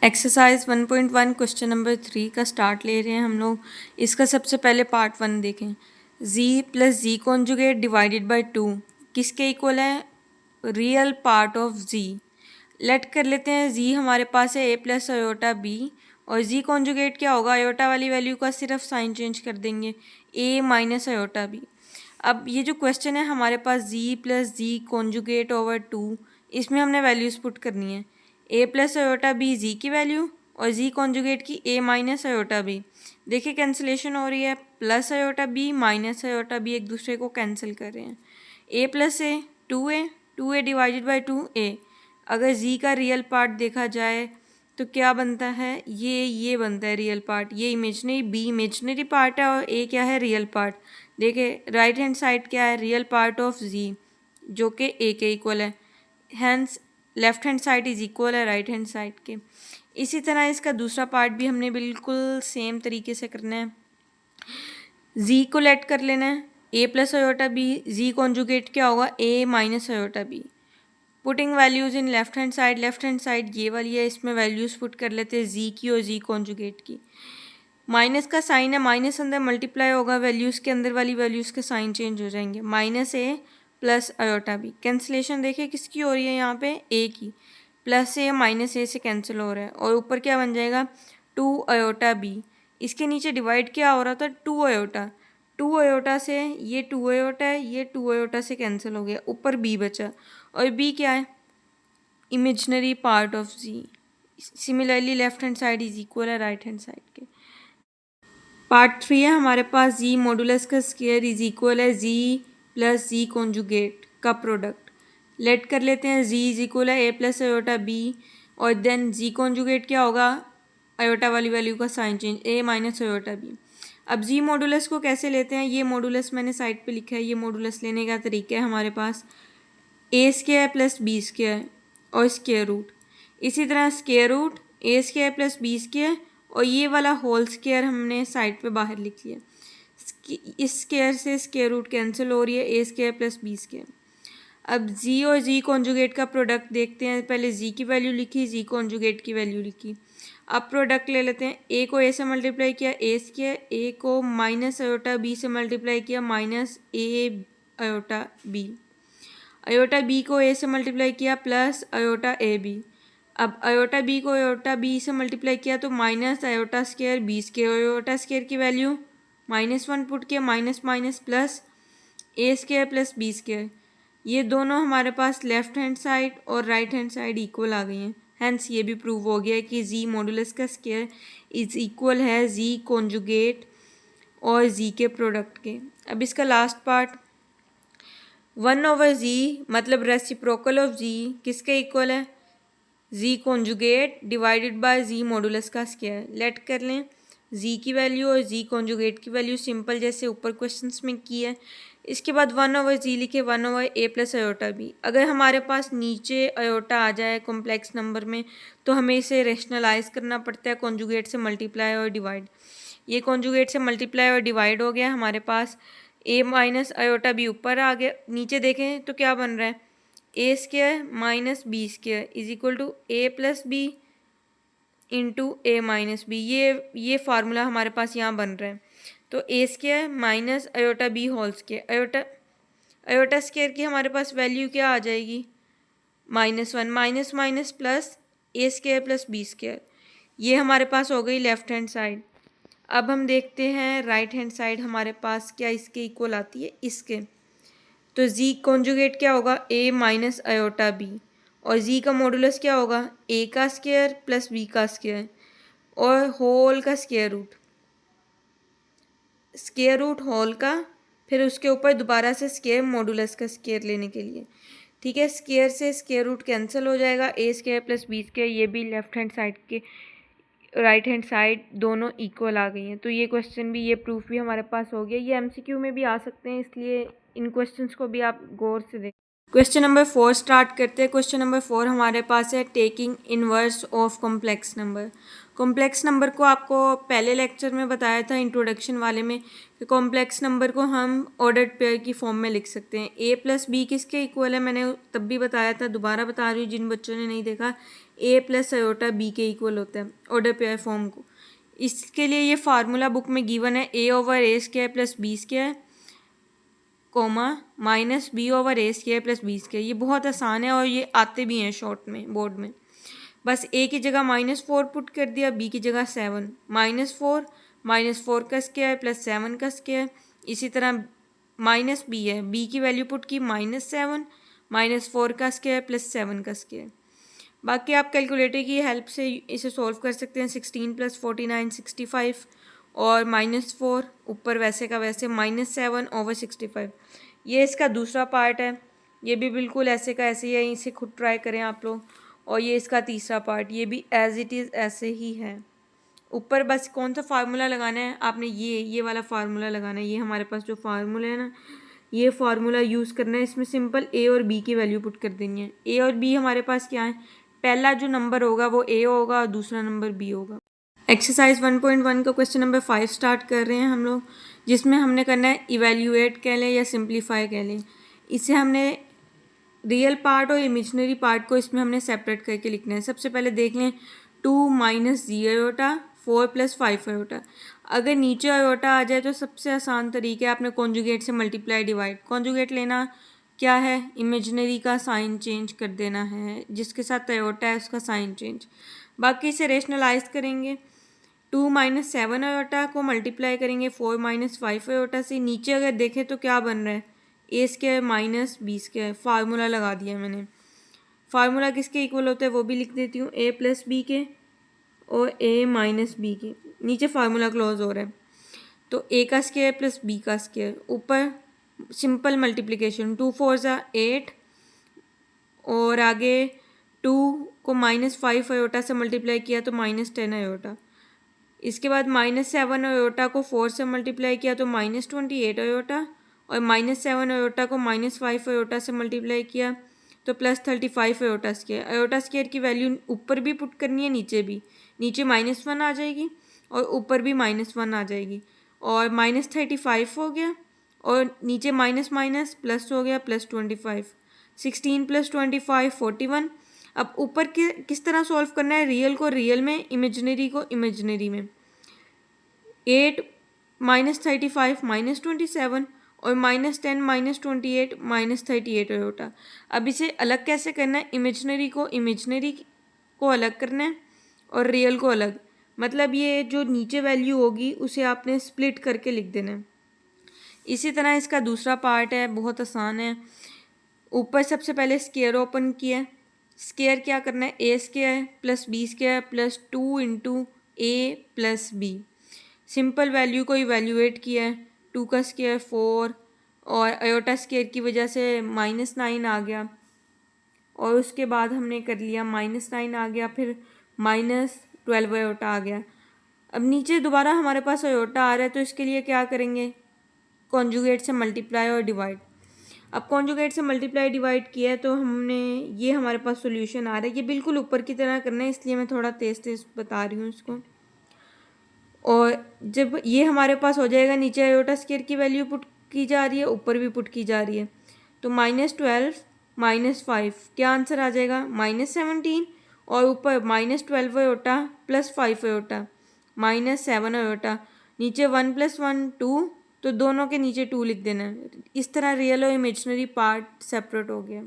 Exercise 1.1 question number 3 का start ले रहे हैं हम लोग। इसका सबसे पहले पार्ट 1 देखें। z plus z conjugate divided by 2 किसके इक्वल है? Real part of z। Let कर लेते हैं z हमारे पास है a प्लस अयोटा b और z कॉन्जुगेट क्या होगा? अयोटा वाली वैल्यू का सिर्फ साइन चेंज कर देंगे, a माइनस अयोटा b। अब ये जो क्वेश्चन है हमारे पास z plus z conjugate over 2, इसमें हमने वैल्यूज़ पुट करनी है। a plus iota b z की वैल्यू और जी कॉन्जुगेट की a माइनस अयोटा बी। देखिए कैंसिलेशन हो रही है, plus iota b minus iota b एक दूसरे को कैंसिल कर रहे हैं। a plus a 2a divided by 2a। अगर z का रियल पार्ट देखा जाए तो क्या बनता है? ये बनता है रियल पार्ट। ये इमेजनरी b इमेजनरी पार्ट है और a क्या है? Real part. देखिए राइट हैंड साइड क्या है? रियल पार्ट ऑफ z जो कि a के इक्वल है। Hence left hand side is equal है राइट हैंड साइड के। इसी तरह इसका दूसरा पार्ट भी हमने बिल्कुल सेम तरीके से करना है। z को लेट कर लेना है a plus iota b, z conjugate क्या होगा? a minus iota b. Putting values in left hand side ये वाली है, इसमें वैल्यूज़ पुट कर लेते हैं z की और z कॉन्जुगेट की। माइनस का साइन है, माइनस अंदर मल्टीप्लाई होगा, वैल्यूज़ के अंदर वाली वैल्यूज़ के साइन चेंज हो जाएंगे। माइनस ए प्लस अयोटा बी। कैंसिलेशन देखिए किसकी हो रही है यहाँ पे? ए की। प्लस ए माइनस ए से कैंसिल हो रहा है और ऊपर क्या बन जाएगा? 2 अयोटा बी। इसके नीचे डिवाइड क्या हो रहा था? 2 अयोटा। 2 अयोटा से ये 2 अयोटा है, ये 2 अयोटा से कैंसिल हो गया, ऊपर बी बचा और बी क्या है? Imaginary part of z. Similarly left hand side is equal है राइट हैंड साइड के। पार्ट 3 है हमारे पास, जी मॉडुलस का स्क्वायर इज इक्वल है जी प्लस जी कॉन्जुगेट का प्रोडक्ट। लेट कर लेते हैं जी इज इक्वल है ए प्लस अयोटा बी और देन जी कॉन्जुगेट क्या होगा? अयोटा वाली वैल्यू का sign change, a minus iota b. अब जी मॉडुलस को कैसे लेते हैं? ये मॉडुलस मैंने साइड पे लिखा है। ये मॉडुलस लेने का तरीका है हमारे पास ए स्क्वायर प्लस बी स्क्वायर और स्क्वायर रूट। इसी तरह स्क्वायर रूट ए स्क्वायर प्लस बी स्क्वायर और ये वाला होल स्क्वायर हमने साइड पे बाहर लिख लिया। इस स्क्वायर से स्क्वायर रूट कैंसिल हो रही है, a square plus b square. अब जी और जी कॉन्जुगेट का प्रोडक्ट देखते हैं। पहले जी की वैल्यू लिखी, जी कॉन्जुगेट की वैल्यू लिखी। अब प्रोडक्ट ले लेते हैं। ए को ए से मल्टीप्लाई किया, ए स्क्वायर, ए को माइनस अयोटा बी से मल्टीप्लाई किया, minus a iota b. Iota b को ए से मल्टीप्लाई किया प्लस अयोटा ए बी। अब अयोटा बी को अयोटा बी से मल्टीप्लाई किया तो minus iota square b square. Iota square की वैल्यू -1 पुट किया, minus minus plus a square plus b square. ये दोनों हमारे पास लेफ्ट हैंड साइड और राइट हैंड साइड इक्वल आ गई हैं। हैंस ये भी प्रूव हो गया कि जी मॉडुलस का स्क्वायर इज इक्वल है जी कॉन्जुगेट और जी के प्रोडक्ट के। अब इसका लास्ट पार्ट 1/z मतलब रेसिप्रोकल ऑफ जी किसके इक्वल है? Z conjugate divided by z modulus का स्क्वायर। लेट कर लें जी की वैल्यू और जी कॉन्जुगेट की वैल्यू, सिंपल जैसे ऊपर क्वेश्चंस में की है। इसके बाद 1/z लिखे, 1/a प्लस अयोटा बी। अगर हमारे पास नीचे अयोटा आ जाए कॉम्प्लेक्स नंबर में तो हमें इसे रेशनलाइज करना पड़ता है कॉन्जुगेट से मल्टीप्लाई और डिवाइड। ये कॉन्जुगेट से मल्टीप्लाई और डिवाइड हो गया हमारे पास। ए माइनस अयोटा बी ऊपर आ गया, नीचे देखें तो क्या बन रहा है? A square minus b square is equal to a plus b into a minus b. ये फार्मूला हमारे पास यहाँ बन रहा है। तो a square minus iota b whole square, iota square की हमारे पास वैल्यू क्या आ जाएगी? -1 minus minus plus a square plus b square. ये हमारे पास हो गई लेफ्ट हैंड साइड। अब हम देखते हैं राइट हैंड साइड हमारे पास क्या इसके इक्वल आती है? इसके। तो जी कॉन्जुगेट क्या होगा? ए माइनस अयोटा बी और जी का मॉडुलस क्या होगा? ए का स्क्वायर प्लस बी का स्क्वायर और होल का स्क्वायर रूट होल का, फिर उसके ऊपर दोबारा से स्क्वायर मॉडुलस का स्क्वायर लेने के लिए। ठीक है, स्क्वायर से स्क्वायर रूट कैंसिल हो जाएगा, ए स्क्वायर प्लस बी स्क्वायर। ये भी लेफ्ट हैंड साइड के राइट हैंड साइड दोनों इक्वल आ गई हैं। तो ये क्वेश्चन भी, ये प्रूफ भी हमारे पास हो गया। ये एमसीक्यू में भी आ सकते हैं, इसलिए इन क्वेश्चंस को भी आप गौर से देखें। क्वेश्चन नंबर 4 स्टार्ट करते हैं। क्वेश्चन नंबर 4 हमारे पास है taking inverse of complex number. Complex number को आपको पहले लेक्चर में बताया था इंट्रोडक्शन वाले में कि कॉम्प्लेक्स नंबर को हम ऑर्डर्ड पेयर की फॉर्म में लिख सकते हैं। ए प्लस बी किसके इक्वल है, मैंने तब भी बताया था, दोबारा बता रही हूँ जिन बच्चों ने नहीं देखा। ए प्लस आयोटा बी के इक्वल होता है ऑर्डर पेयर फॉर्म को। इसके लिए ये फार्मूला बुक में गिवन है, a over a square plus b square comma minus b over a square plus b square. ये बहुत आसान है और ये आते भी हैं शॉर्ट में बोर्ड में। बस ए की जगह -4 पुट कर दिया, बी की जगह 7, -4 का स्क्वायर प्लस 7 का स्क्वायर। इसी तरह माइनस बी है, बी की वैल्यू पुट की -7 -4 का स्क्वायर प्लस 7 का स्क्वायर। बाकी आप कैलकुलेटर की हेल्प से इसे सॉल्व कर सकते हैं। 16 + 49 65 और -4 ऊपर वैसे का वैसे -7 ओवर 65। ये इसका दूसरा पार्ट है, ये भी बिल्कुल ऐसे का ऐसे ही है, इसे खुद ट्राई करें आप लोग। और ये इसका तीसरा पार्ट, ये भी एज इट इज़ ऐसे ही है। ऊपर बस कौन सा फार्मूला लगाना है आपने, ये वाला फार्मूला लगाना है। ये हमारे पास जो फार्मूला है ना, ये फार्मूला यूज़ करना है। इसमें सिंपल ए और बी की वैल्यू पुट कर देनी है। ए और बी हमारे पास क्या है, पहला जो नंबर होगा वो ए होगा और दूसरा नंबर बी होगा। एक्सरसाइज 1.1 का क्वेश्चन नंबर 5 स्टार्ट कर रहे हैं हम लोग, जिसमें हमने करना है इवेल्यूएट कह लें या सिंप्लीफाई कह लें। इसे हमने रियल पार्ट और इमेजिनरी पार्ट को इसमें हमने सेपरेट करके लिखना है। सबसे पहले देख लें 2 - जी आयोटा 4 + 5 आयोटा। अगर नीचे आयोटा आ जाए तो सबसे आसान तरीका है आपने कॉन्जुगेट से मल्टीप्लाई डिवाइड। कॉन्जुगेट लेना क्या है, इमेजिनरी का साइन चेंज कर देना है, जिसके साथ आयोटा है उसका साइन चेंज। बाकी इसे रेशनलाइज करेंगे। 2 - 7 आयोटा को मल्टीप्लाई करेंगे 4 - 5 आयोटा से। नीचे अगर देखें तो क्या बन रहा है, a square minus b square. Formula लगा दिया मैंने। फार्मूला किसके इक्वल होता है वो भी लिख देती हूँ, ए प्लस बी के और ए माइनस बी के। नीचे फार्मूला क्लोज हो रहा है तो ए का स्क्वायर प्लस बी का स्क्वायर, ऊपर सिंपल मल्टीप्लिकेशन 2 4 ज़ा 8 और आगे 2 को -5 आयोटा से मल्टीप्लाई किया तो -10 आयोटा। इसके बाद -7 आयोटा को 4 से मल्टीप्लाई किया तो -28 आयोटा और -7 आयोटा को -5 आयोटा से मल्टीप्लाई किया तो +35 आयोटा स्क्वायर। आयोटा स्क्वायर की वैल्यू ऊपर भी पुट करनी है नीचे भी। नीचे -1 आ जाएगी और ऊपर भी -1 आ जाएगी और -35 हो गया और नीचे माइनस माइनस प्लस हो गया +25। 16 + 25 41। अब ऊपर किस तरह सॉल्व करना है, रियल को रियल में, इमेजिनरी को इमेजिनरी में। 8 - 35 -27 और -10 -28 -38 आयोटा। अब इसे अलग कैसे करना है, इमेजिनरी को अलग करना है और रियल को अलग। मतलब ये जो नीचे वैल्यू होगी उसे आपने स्प्लिट करके लिख देना है। इसी तरह इसका दूसरा पार्ट है, बहुत आसान है। ऊपर सबसे पहले स्क्वायर ओपन किया, स्क्वायर क्या करना है, a square plus b square plus 2 × a plus b. Simple value को इवेल्यूएट किया है, 2 का स्क्वायर 4 और आयोटा स्क्वायर की वजह से -9 आ गया और उसके बाद हमने कर लिया -9 आ गया, फिर -12 आयोटा आ गया। अब नीचे दोबारा हमारे पास आयोटा आ रहा है तो इसके लिए क्या करेंगे, कॉन्जुगेट से मल्टीप्लाई और डिवाइड। अब कॉन्जुगेट से मल्टीप्लाई डिवाइड किया है तो हमने ये हमारे पास सॉल्यूशन आ रहा है। ये बिल्कुल ऊपर की तरह करना है इसलिए मैं थोड़ा तेज़ तेज़ बता रही हूँ इसको। और जब ये हमारे पास हो जाएगा, नीचे आयोटा स्क्वायर की वैल्यू पुट की जा रही है, ऊपर भी पुट की जा रही है, तो -12 -5 क्या आंसर आ जाएगा, -17 और ऊपर -12 आयोटा प्लस 5 आयोटा -7 आयोटा। नीचे 1 + 1 2 तो दोनों के नीचे 2 लिख देना है। इस तरह रियल और इमेजिनरी पार्ट सेपरेट हो गया।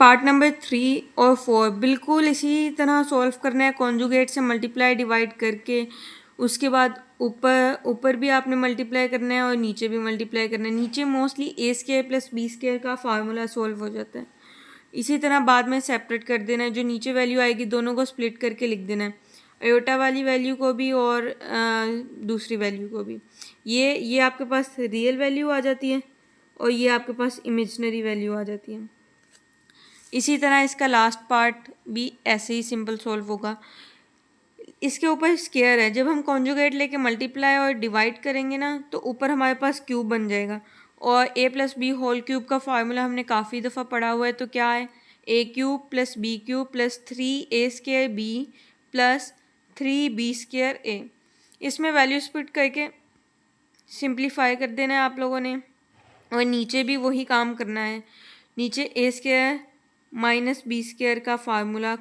पार्ट नंबर 3 और 4 बिल्कुल इसी तरह सॉल्व करना है, कॉन्जुगेट से मल्टीप्लाई डिवाइड करके। उसके बाद ऊपर भी आपने मल्टीप्लाई करना है और नीचे भी मल्टीप्लाई करना है। नीचे mostly a square plus b square का फार्मूला सॉल्व हो जाता है। इसी तरह बाद में सेपरेट कर देना है, जो नीचे वैल्यू आएगी दोनों को स्प्लिट करके लिख देना है, आयोटा वाली वैल्यू को भी और दूसरी वैल्यू को भी। ये आपके पास रियल वैल्यू आ जाती है और ये आपके पास इमेजिनरी वैल्यू आ जाती है। इसी तरह इसका लास्ट पार्ट भी ऐसे ही सिंपल सॉल्व होगा। इसके ऊपर स्क्वायर है, जब हम कॉन्जुगेट लेके मल्टीप्लाई और डिवाइड करेंगे ना तो ऊपर हमारे पास क्यूब बन जाएगा। और a + b होल क्यूब का फार्मूला हमने काफ़ी दफ़ा पढ़ा हुआ है, तो क्या है, a³ + b³ + 3a² b + 3b²a। इसमें वैल्यू स्प्लिट करके सिंप्लीफाई कर देना है आप लोगों ने, और नीचे भी वही काम करना है। नीचे a² माइनस b² का फार्मूला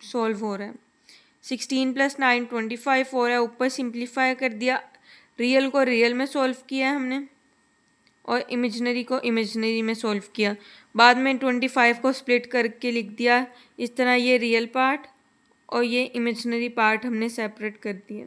सॉल्व हो रहा है। 16 + 9 25 हो रहा है, ऊपर सिंप्लीफाई कर दिया, रियल को रियल में सॉल्व किया है हमने और इमेजिनरी को इमेजिनरी में सॉल्व किया। बाद में 25 को स्प्लिट करके लिख दिया इस तरह, ये रियल पार्ट और ये इमेजिनरी पार्ट हमने सेपरेट कर दिया।